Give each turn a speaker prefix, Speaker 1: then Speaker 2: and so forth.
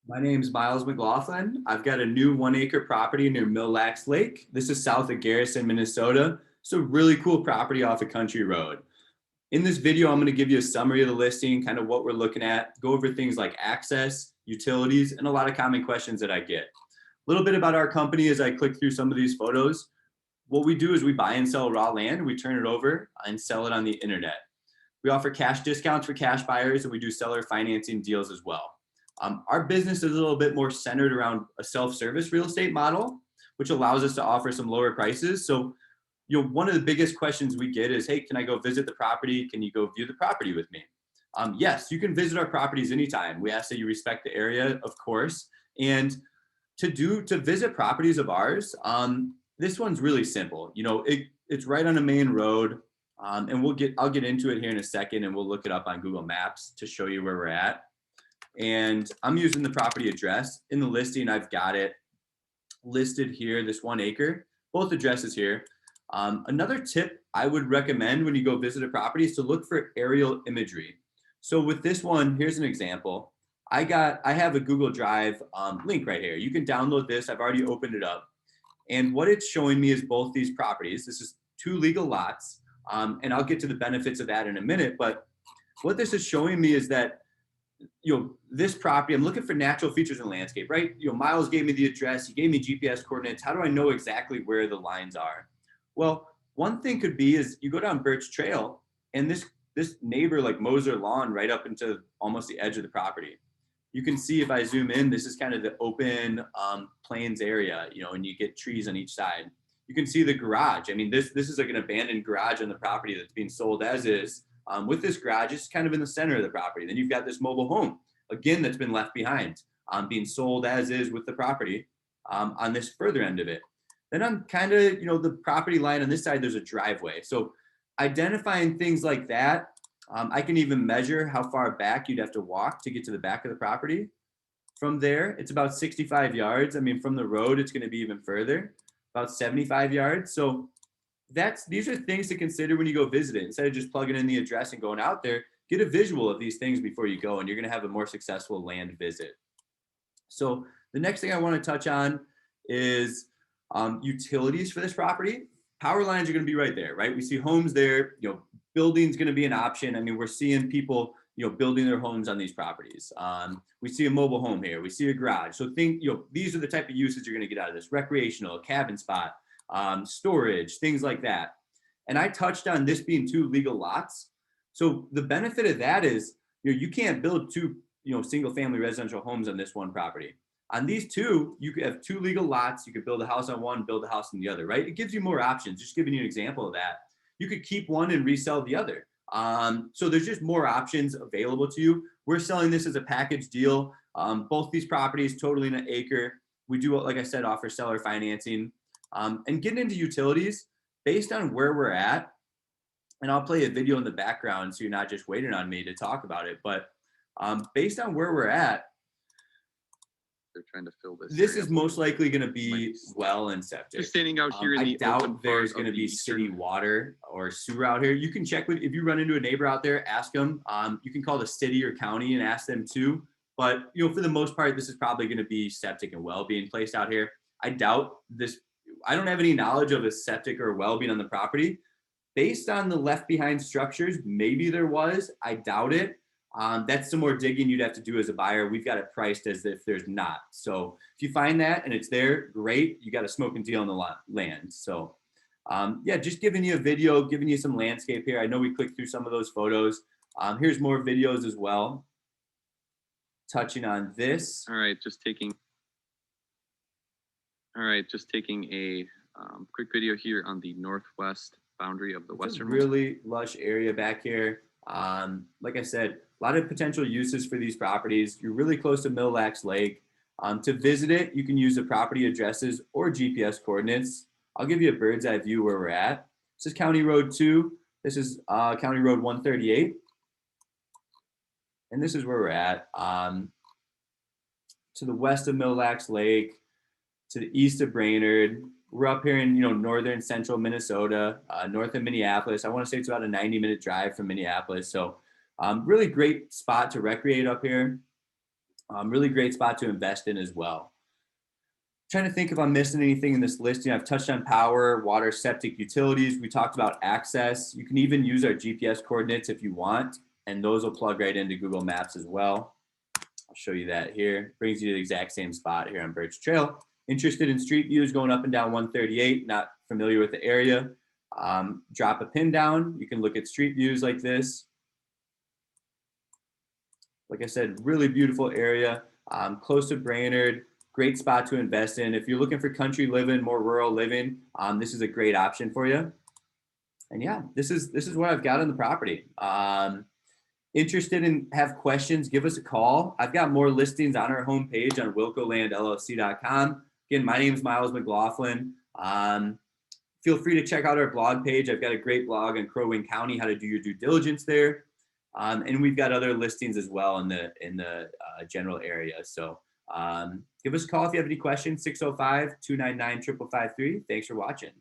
Speaker 1: My name's Miles McLaughlin. I've got a new 1 acre property near Mille Lacs Lake. This is south of Garrison, Minnesota. It's a really cool property off a country road. In this video, I'm going to give you a summary of the listing, kind of what we're looking at, go over things like access, utilities, and a lot of common questions that I get. A little bit about our company as I click through some of these photos. What we do is we buy and sell raw land, we turn it over and sell it on the internet. We offer cash discounts for cash buyers, and we do seller financing deals as well. Our business is a little bit more centered around a self-service real estate model, which allows us to offer some lower prices. So, one of the biggest questions we get is, hey, can I go visit the property? Can you go view the property with me? Yes, you can visit our properties anytime. We ask that you respect the area, of course. And to visit properties of ours, this one's really simple. It's right on a main road. And I'll get into it here in a second, and we'll look it up on Google Maps to show you where we're at. And I'm using the property address in the listing. I've got it listed here, this 1 acre, both addresses here. Another tip I would recommend when you go visit a property is to look for aerial imagery. So with this one, here's an example. I have a Google Drive link right here. You can download this. I've already opened it up. And what it's showing me is both these properties. This is 2 legal lots. And I'll get to the benefits of that in a minute. But what this is showing me is that this property, I'm looking for natural features in landscape, right? Miles gave me the address, he gave me GPS coordinates. How do I know exactly where the lines are? Well, one thing could be is you go down Birch Trail, and this neighbor like mows their lawn right up into almost the edge of the property. You can see if I zoom in, this is kind of the open plains area, and you get trees on each side. You can see the garage. I mean, this is like an abandoned garage on the property that's being sold as is. With this garage, it's kind of in the center of the property. Then you've got this mobile home, again, that's been left behind, being sold as is with the property on this further end of it. Then on kind of, the property line on this side, there's a driveway. So identifying things like that, I can even measure how far back you'd have to walk to get to the back of the property. From there, it's about 65 yards. I mean, from the road, it's going to be even further, about 75 yards. So these are things to consider when you go visit it. Instead of just plugging in the address and going out there, get a visual of these things before you go, and you're going to have a more successful land visit. So the next thing I want to touch on is utilities for this property. Power lines are going to be right there, right? We see homes there. Building's going to be an option. I mean, we're seeing people, building their homes on these properties. We see a mobile home here. We see a garage. So these are the type of uses you're going to get out of this: recreational, a cabin spot, storage, things like that. And I touched on this being 2 legal lots. So the benefit of that is, you can't build 2, single family residential homes on this one property. On these 2, you could have 2 legal lots. You could build a house on one, build a house on the other, right? It gives you more options. Just giving you an example of that. You could keep one and resell the other. So there's just more options available to you. We're selling this as a package deal. Both these properties totaling an acre. We do, like I said, offer seller financing. And getting into utilities based on where we're at, and I'll play a video in the background so you're not just waiting on me to talk about it, but based on where we're at,
Speaker 2: they're trying to fill
Speaker 1: this is most likely going to be well and septic.
Speaker 2: Just standing out here in the
Speaker 1: I doubt there's going to be city water or sewer out here. You can check if you run into a neighbor out there, ask them. You can call the city or county and ask them too. But for the most part, this is probably going to be septic and well being placed out here. I doubt this. I don't have any knowledge of a septic or well being on the property. Based on the left behind structures, maybe there was. I doubt it. That's some more digging you'd have to do as a buyer. We've got it priced as if there's not. So if you find that and it's there, great. You got a smoking deal on the land. So just giving you a video, giving you some landscape here. I know we clicked through some of those photos. Here's more videos as well, touching on this.
Speaker 2: All right, just taking a quick video here on the northwest boundary of the western.
Speaker 1: Really lush area back here. Like I said, a lot of potential uses for these properties. You're really close to Mille Lacs Lake. To visit it, you can use the property addresses or GPS coordinates. I'll give you a bird's eye view where we're at. This is County Road 2. This is County Road 138. And this is where we're at. To the west of Mille Lacs Lake, to the east of Brainerd. We're up here in northern central Minnesota, north of Minneapolis. I want to say it's about a 90-minute drive from Minneapolis. So really great spot to recreate up here. Really great spot to invest in as well. Trying to think if I'm missing anything in this listing. I've touched on power, water, septic, utilities. We talked about access. You can even use our GPS coordinates if you want, and those will plug right into Google Maps as well. I'll show you that here. Brings you to the exact same spot here on Birch Trail. Interested in street views going up and down 138, not familiar with the area. Drop a pin down. You can look at street views like this. Like I said, really beautiful area, close to Brainerd. Great spot to invest in. If you're looking for country living, more rural living, this is a great option for you. And yeah, this is what I've got on the property. Interested in have questions, give us a call. I've got more listings on our homepage on wilcolandllc.com. Again, my name is Miles McLaughlin. Feel free to check out our blog page. I've got a great blog on Crow Wing County, how to do your due diligence there. And we've got other listings as well in the general area. So give us a call if you have any questions, 605-299-5553. Thanks for watching.